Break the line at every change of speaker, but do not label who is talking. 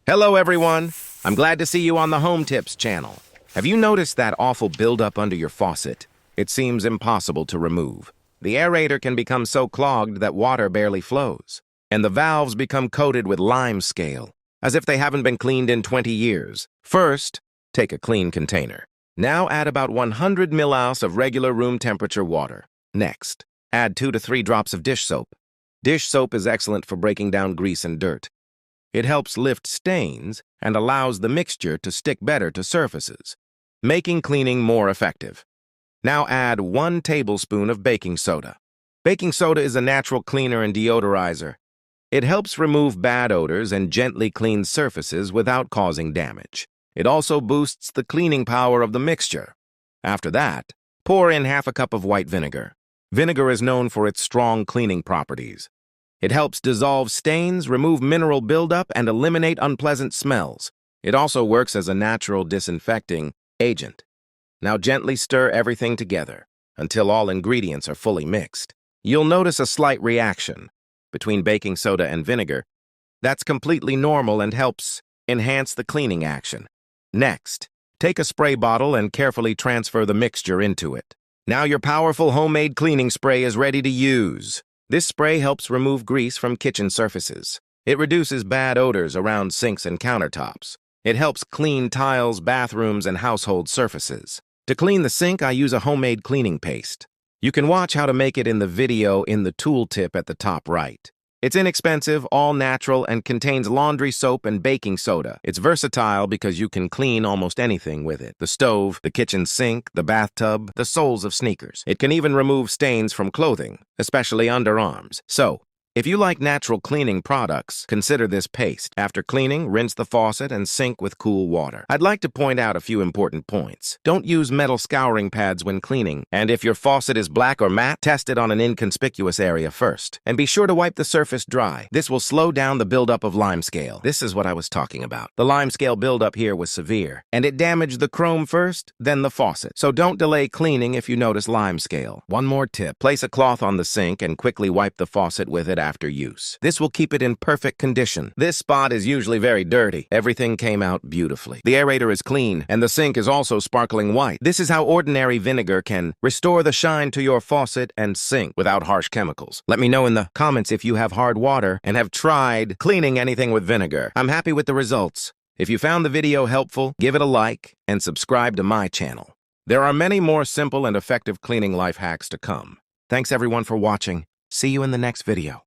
Hello, everyone. I'm glad to see you on the Home Tips channel. Have you noticed that awful buildup under your faucet? It seems impossible to remove. The aerator can become so clogged that water barely flows, and the valves become coated with limescale, as if they haven't been cleaned in 20 years. First, take a clean container. Now add about 100 milliliters of regular room temperature water. Next, add 2 to 3 drops of dish soap. Dish soap is excellent for breaking down grease and dirt. It helps lift stains and allows the mixture to stick better to surfaces, making cleaning more effective. Now add 1 tablespoon of baking soda. Baking soda is a natural cleaner and deodorizer. It helps remove bad odors and gently cleans surfaces without causing damage. It also boosts the cleaning power of the mixture. After that, pour in half a cup of white vinegar. Vinegar is known for its strong cleaning properties. It helps dissolve stains, remove mineral buildup, and eliminate unpleasant smells. It also works as a natural disinfecting agent. Now gently stir everything together until all ingredients are fully mixed. You'll notice a slight reaction between baking soda and vinegar. That's completely normal and helps enhance the cleaning action. Next, take a spray bottle and carefully transfer the mixture into it. Now your powerful homemade cleaning spray is ready to use. This spray helps remove grease from kitchen surfaces. It reduces bad odors around sinks and countertops. It helps clean tiles, bathrooms, and household surfaces. To clean the sink, I use a homemade cleaning paste. You can watch how to make it in the video in the tooltip at the top right. It's inexpensive, all natural, and contains laundry soap and baking soda. It's versatile because you can clean almost anything with it. The stove, the kitchen sink, the bathtub, the soles of sneakers. It can even remove stains from clothing, especially underarms. So, if you like natural cleaning products, consider this paste. After cleaning, rinse the faucet and sink with cool water. I'd like to point out a few important points. Don't use metal scouring pads when cleaning, and if your faucet is black or matte, test it on an inconspicuous area first. And be sure to wipe the surface dry. This will slow down the buildup of limescale. This is what I was talking about. The limescale buildup here was severe, and it damaged the chrome first, then the faucet. So don't delay cleaning if you notice limescale. One more tip. Place a cloth on the sink and quickly wipe the faucet with it after use. This will keep it in perfect condition. This spot is usually very dirty. Everything came out beautifully. The aerator is clean, and the sink is also sparkling white. This is how ordinary vinegar can restore the shine to your faucet and sink without harsh chemicals. Let me know in the comments if you have hard water and have tried cleaning anything with vinegar. I'm happy with the results. If you found the video helpful, give it a like and subscribe to my channel. There are many more simple and effective cleaning life hacks to come. Thanks everyone for watching. See you in the next video.